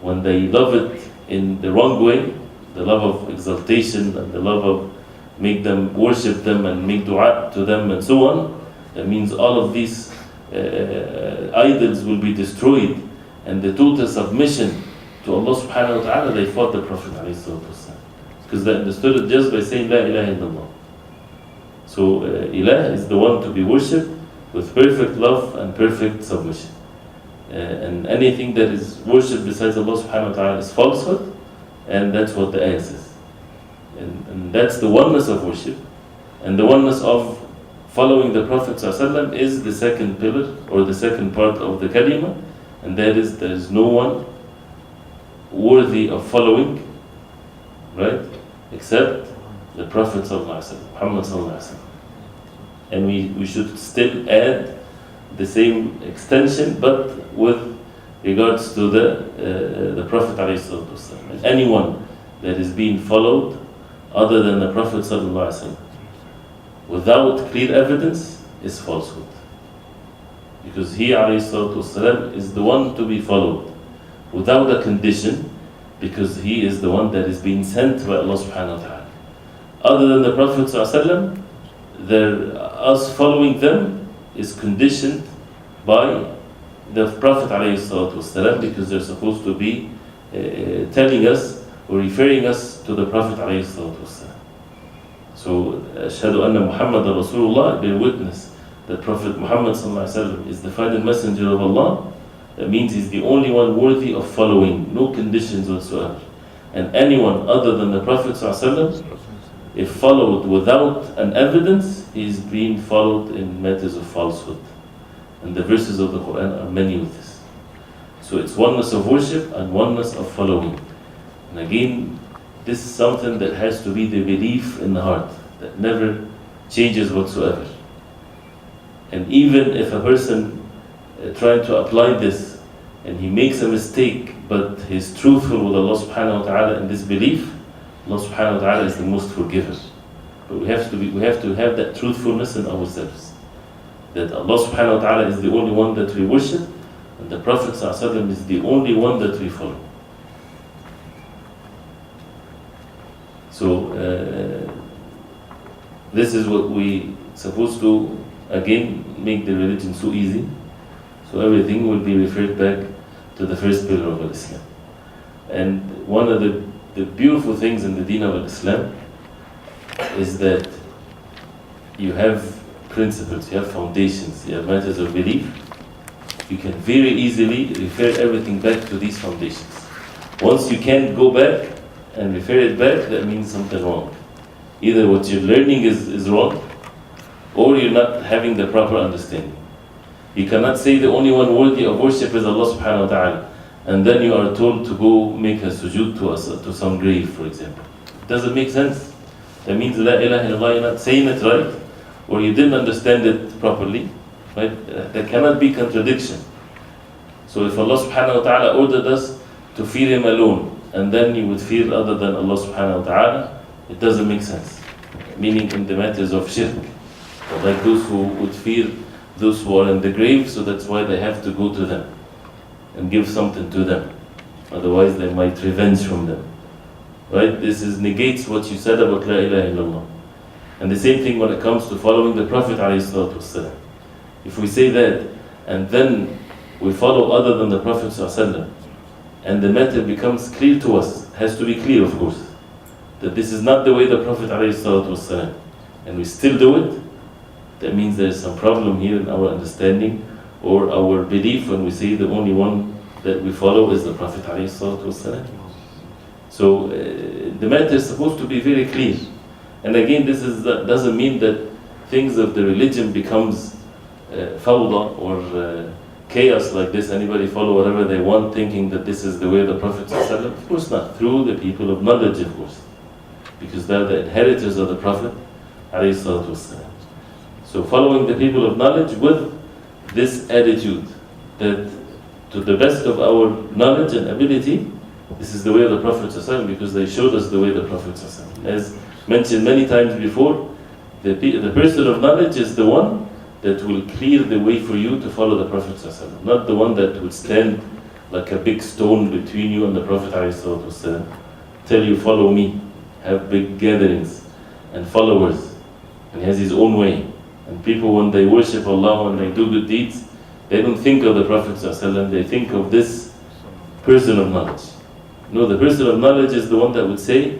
when they love it in the wrong way, the love of exaltation and the love of make them worship them and make dua to them and so on, that means all of these idols will be destroyed, and the total submission to Allah subhanahu wa ta'ala, they fought the Prophet because they understood it just by saying La ilaha illallah. So Ilah is the one to be worshipped with perfect love and perfect submission. And anything that is worshipped besides Allah subhanahu wa ta'ala is falsehood, and that's what the ayah says. And that's the oneness of worship. And the oneness of following the Prophet ﷺ is the second pillar, or the second part of the kalima, and that is, there is no one worthy of following, right, except the Prophet ﷺ, Muhammad ﷺ. And we should still add the same extension, but with regards to the Prophet ﷺ. And anyone that is being followed other than the Prophet ﷺ without clear evidence is falsehood. Because he ﷺ is the one to be followed without a condition, because he is the one that is being sent by Allah subhanahu wa ta'ala. Other than the Prophet ﷺ, us following them is conditioned by the Prophet ﷺ, because they're supposed to be telling us or referring us to the Prophet ﷺ. So, Ashhadu anna Muhammadan Rasulullah, bear witness that Prophet Muhammad ﷺ is the final messenger of Allah. That means he's the only one worthy of following, no conditions whatsoever. And anyone other than the Prophet ﷺ, if followed without an evidence, he is being followed in matters of falsehood. And the verses of the Quran are many with this. So it's oneness of worship and oneness of following. And again, this is something that has to be the belief in the heart, that never changes whatsoever. And even if a person trying to apply this and he makes a mistake, but he's truthful with Allah subhanahu wa ta'ala in this belief, Allah subhanahu wa ta'ala is the most forgiver. But we have to have that truthfulness in ourselves, that Allah subhanahu wa ta'ala is the only one that we worship, and the Prophet ﷺ is the only one that we follow. So this is what we supposed to, again, make the religion so easy. So everything will be referred back to the first pillar of Islam. And one of the beautiful things in the deen of Islam is that you have principles, you have foundations, you have matters of belief. You can very easily refer everything back to these foundations. Once you can't go back and refer it back, that means something wrong. Either what you're learning is wrong, or you're not having the proper understanding. You cannot say the only one worthy of worship is Allah subhanahu wa ta'ala, and then you are told to go make a sujood to some grave, for example. It doesn't make sense. That means La ilaha illallah, you're not saying it right, or you didn't understand it properly. Right? There cannot be contradiction. So if Allah subhanahu wa ta'ala ordered us to fear Him alone, and then you would fear other than Allah subhanahu wa ta'ala, it doesn't make sense. Meaning in the matters of shirk, like those who would fear those who are in the grave, so that's why they have to go to them and give something to them. Otherwise they might revenge from them. Right? This negates what you said about La ilaha illallah. And the same thing when it comes to following the Prophet ﷺ. If we say that, and then we follow other than the Prophet ﷺ, and the matter becomes clear to us, has to be clear of course, that this is not the way the Prophet ﷺ, and we still do it, that means there is some problem here in our understanding or our belief when we say the only one that we follow is the Prophet ﷺ. So the matter is supposed to be very clear. And again, doesn't mean that things of the religion becomes fawda or chaos like this, anybody follow whatever they want, thinking that this is the way of the Prophet ﷺ? Of course not. Through the people of knowledge, of course. Because they're the inheritors of the Prophet ﷺ. So following the people of knowledge with this attitude, that to the best of our knowledge and ability, this is the way of the Prophet ﷺ, because they showed us the way of the Prophet ﷺ. As mentioned many times before, the person of knowledge is the one that will clear the way for you to follow the Prophet ﷺ, not the one that would stand like a big stone between you and the Prophet ﷺ, tell you follow me, have big gatherings and followers, and he has his own way. And people, when they worship Allah and they do good deeds, they don't think of the Prophet ﷺ, they think of this person of knowledge. No, the person of knowledge is the one that would say,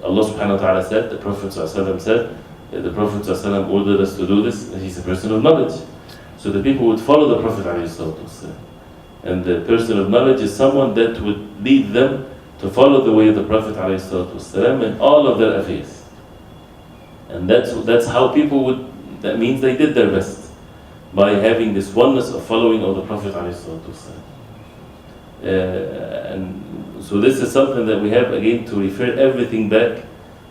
Allah subhanahu wa ta'ala said, the Prophet ﷺ said, the Prophet ﷺ ordered us to do this, and he's a person of knowledge. So the people would follow the Prophet ﷺ. And the person of knowledge is someone that would lead them to follow the way of the Prophet ﷺ in all of their affairs. And that's how people would, that means they did their best by having this oneness of following of the Prophet ﷺ. And so this is something that we have again to refer everything back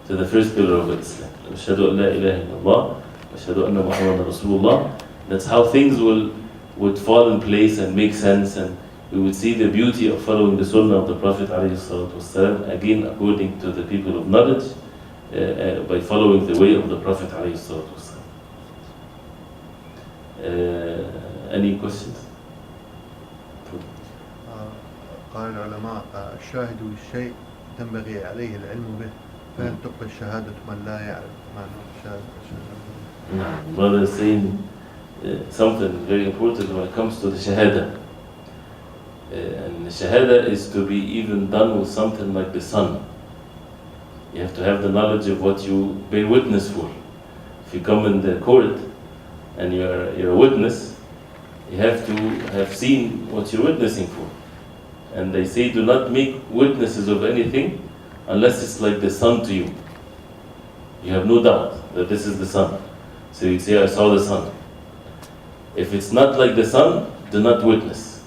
to the first pillar of Islam. Ashhadu an la ilaha illallah, ashhadu anna Muhammadan Rasulullah. That's how things would fall in place and make sense, and we would see the beauty of following the Sunnah of the Prophet ﷺ, again according to the people of knowledge, by following the way of the Prophet ﷺ. Any questions? قال العلماء الشاهد بالشيء تنبغي عليه العلم به فهل تقبل شهادة من لا يعرف معنى الشهادة؟ Brother is saying something very important when it comes to the shahada. And the shahada is to be even done with something like the sun. You have to have the knowledge of what you bear witness for. If you come in the court and you're a witness, you have to have seen what you're witnessing for. And they say do not make witnesses of anything unless it's like the sun to you. You have no doubt that this is the sun. So you say, I saw the sun. If it's not like the sun, do not witness.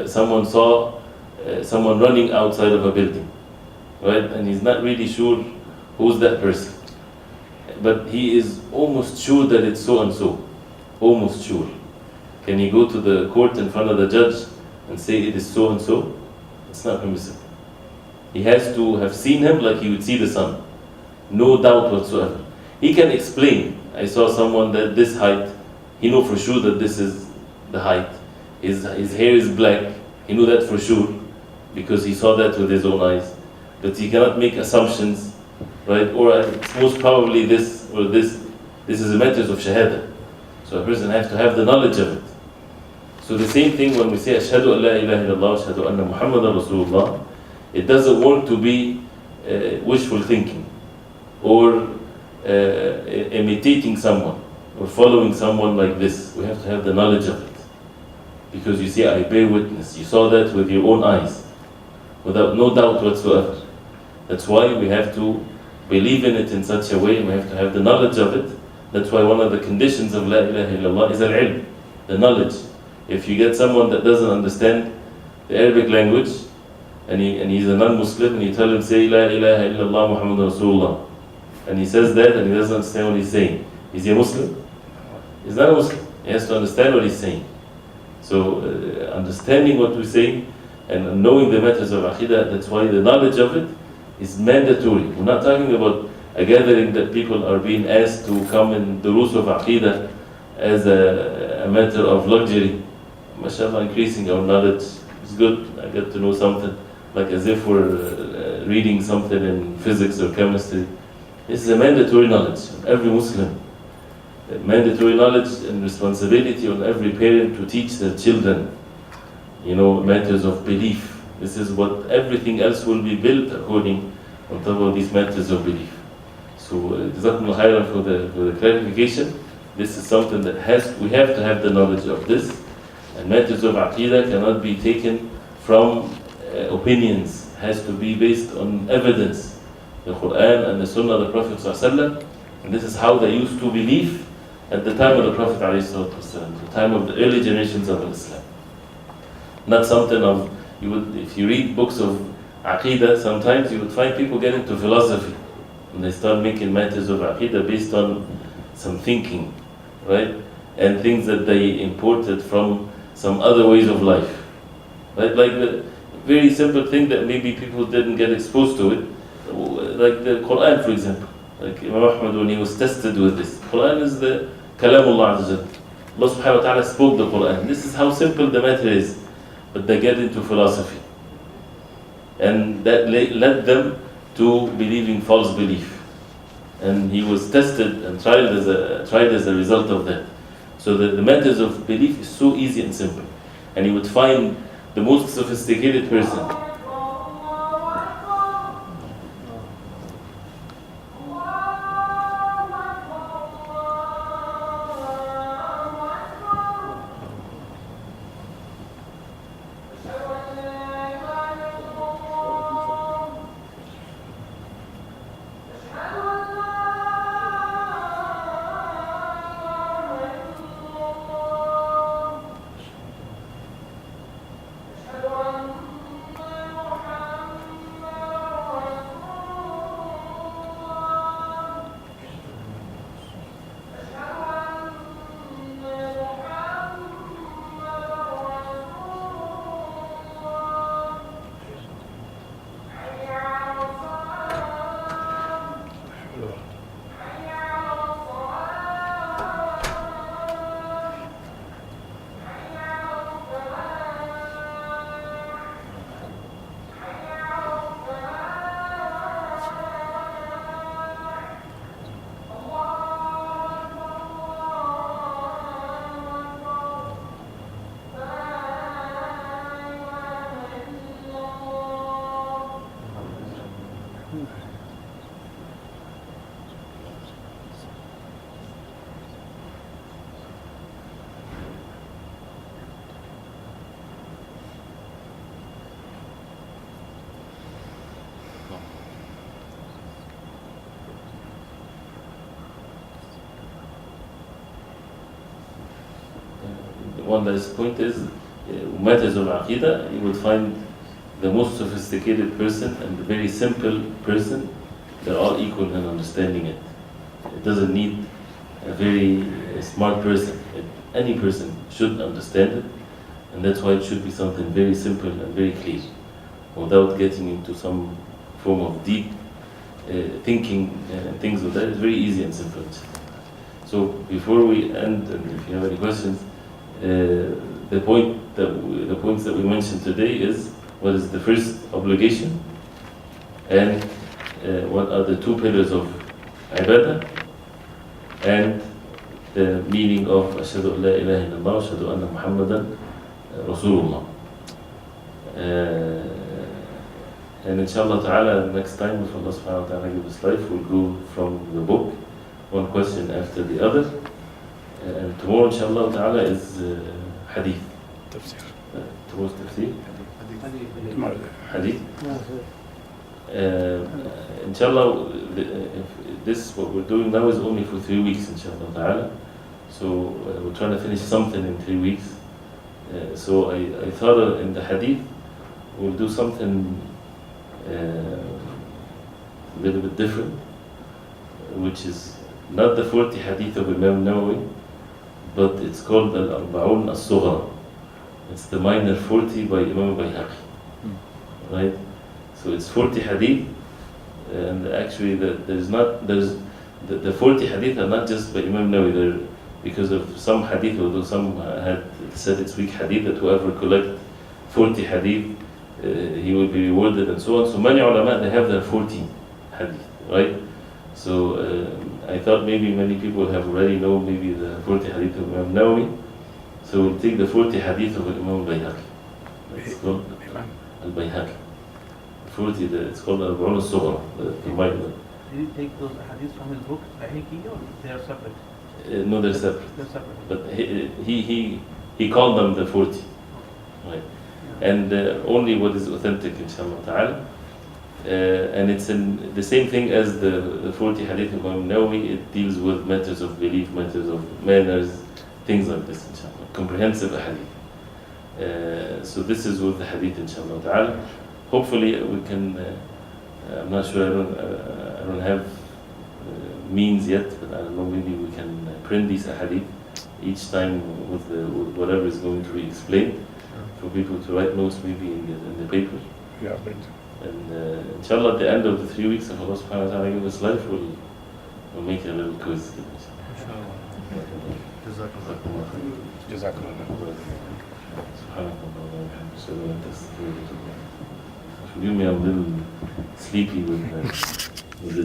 Someone saw someone running outside of a building, right? And he's not really sure who's that person. But he is almost sure that it's so and so. Almost sure. Can he go to the court in front of the judge and say it is so and so? It's not permissible. He has to have seen him like he would see the sun. No doubt whatsoever. He can explain, I saw someone that this height, he knew for sure that this is the height. His hair is black, he knew that for sure, because he saw that with his own eyes. But he cannot make assumptions, right? Or it's most probably this or this. This is a matter of shahada. So a person has to have the knowledge of it. So the same thing when we say Ashhadu an la ilaha illallah, Ashhadu anna Muhammadan Rasulullah, it doesn't want to be wishful thinking or imitating someone or following someone like this. We have to have the knowledge of it. Because you say, I bear witness. You saw that with your own eyes, without no doubt whatsoever. That's why we have to believe in it in such a way, and we have to have the knowledge of it. That's why one of the conditions of La ilaha illallah is al-ilm, the knowledge. If you get someone that doesn't understand the Arabic language, and he's a non-Muslim, and you tell him, say La ilaha illallah Muhammadan Rasulullah, and he says that and he doesn't understand what he's saying, is he a Muslim? He's not a Muslim. He has to understand what he's saying. So understanding what we're saying and knowing the matters of Aqeedah, that's why the knowledge of it is mandatory. We're not talking about a gathering that people are being asked to come in the rules of Aqeedah as a matter of luxury. MashaAllah, increasing our knowledge is good. I get to know something, like as if we're reading something in physics or chemistry. This is a mandatory knowledge of every Muslim. Mandatory knowledge and responsibility on every parent to teach their children, matters of belief. This is what everything else will be built according on top of these matters of belief. So, Jazakumullah khairan for the clarification. This is something that we have to have the knowledge of this. And matters of Aqeedah cannot be taken from opinions. It has to be based on evidence. The Quran and the Sunnah of the Prophet ﷺ. And this is how they used to believe, at the time of the Prophet ﷺ, the time of the early generations of Islam. Not something of, you would, if you read books of Aqeedah, sometimes you would find people get into philosophy and they start making matters of Aqeedah based on some thinking, right? And things that they imported from some other ways of life, right? Like the very simple thing that maybe people didn't get exposed to it, like the Quran, for example. Like Imam Ahmad, when he was tested with this, Quran is the Kalamullah Azza wa Jalla. Allah subhanahu wa ta'ala spoke the Quran. This is how simple the matter is. But they get into philosophy. And that led them to believing false belief. And he was tested and tried as a result of that. So the matters of belief is so easy and simple. And you would find the most sophisticated person. One last point is, matters of Aqeedah, you would find the most sophisticated person and the very simple person, they're all equal in understanding it. It doesn't need a very smart person. Any person should understand it, and that's why it should be something very simple and very clear, without getting into some form of deep thinking and things like that. It's very easy and simple. So before we end, and if you have any questions, the points that we mentioned today is what is the first obligation, and what are the two pillars of ibadah, and the meaning of Ashhadu an la ilaha illallah, Ashhadu anna Muhammadan Rasulullah. And inshallah ta'ala, next time, if Allah subhanahu wa ta'ala gives us life, we'll go from the book, one question after the other. And tomorrow, inshallah ta'ala, is hadith. تفسير. Tomorrow's tafsir. حديث. Hadith. Inshallah, this what we're doing now is only for 3 weeks, inshallah ta'ala. So we're trying to finish something in 3 weeks. So I thought in the hadith, we'll do something a little bit different, which is not the 40 hadith of Imam Nawawi, but it's called Al-Arba'un As-Sughra. It's the minor 40 by Imam Bayhaqi. Right? So it's 40 hadith, and actually the 40 hadith are not just by Imam Nawawi. They're because of some hadith, although some had said it's weak hadith, that whoever collect 40 hadith, he will be rewarded and so on. So many ulama, they have their 40 hadith, right? So I thought maybe many people have already know maybe the 40 hadith of Imam Nawawi. So we'll take the 40 hadith of Imam Bayhaqi. It's called Al-Bayhaqi. 40, it's called Al-Arba'un As-Sughra, the minor. Did you take those hadiths from his book, Bayhaqi, or they are separate? No, they're separate. They're separate. But he called them the 40. Right. And only what is authentic, inshallah ta'ala. And it's in the same thing as the 40 hadith of Imam Nawawi. It deals with matters of belief, matters of manners, things like this, inshallah. Comprehensive hadith. So this is with the hadith, inshallah ta'ala. Hopefully we can, I'm not sure, I don't have means yet, but I don't know, maybe we can print these hadith each time with whatever is going to be explained for people to write notes maybe in the paper. Yeah, but And inshallah at the end of the 3 weeks, if Allah subhanahu wa ta'ala give us life, we'll make a little quiz. Jazakallah. Jazakallah. Forgive me, I'm a little sleepy with the